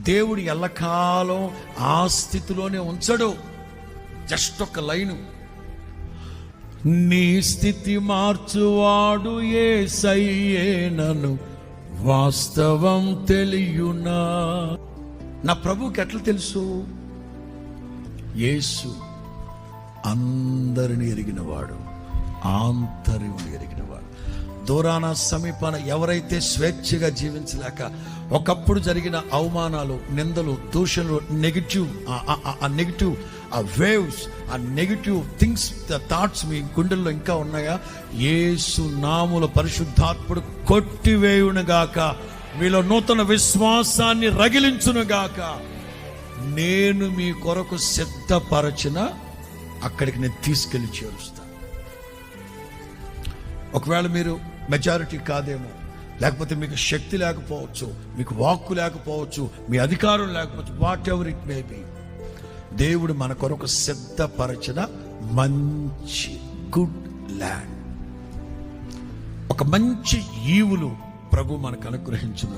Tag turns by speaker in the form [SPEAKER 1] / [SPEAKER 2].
[SPEAKER 1] దేవుడు ఎల్లకాలం ఆ స్థితిలోనే ఉంచడు. జస్ట్ ఒక లైను, నీ స్థితి మార్చువాడు యేసయ్యేనను వాస్తవం తెలియునా. నా ప్రభువుకి ఎట్లా తెలుసు? యేసు అందరిని ఎరిగినవాడు, ఆంతర్యం ఎరిగినవాడు. దూరాన సమీపాన ఎవరైతే స్వేచ్ఛగా జీవించలేక ఒకప్పుడు జరిగిన అవమానాలు, నిందలు, దూషణలు, నెగిటివ్ ఆ వేవ్స్, ఆ నెగిటివ్ థింగ్స్, థాట్స్ మీ గుండెల్లో ఇంకా ఉన్నాయా? యేసు నామములో పరిశుద్ధాత్ముడు కొట్టివేయునుగాక, మీలో నూతన విశ్వాసాన్ని రగిలించునుగాక. నేను మీ కొరకు సిద్ధపరచిన అక్కడికి నేను తీసుకెళ్లి చేరుస్తాను. ఒకవేళ మీరు మెజారిటీ కాదేమో, లేకపోతే మీకు శక్తి లేకపోవచ్చు, మీకు వాక్కు లేకపోవచ్చు, మీ అధికారం లేకపోవచ్చు, what ever it may be, దేవుడు మన కొరకు సిద్ధపరచిన మంచి గుడ్ ల్యాండ్, ఒక మంచి ఈవులు ప్రభు మనకు అనుగ్రహించును.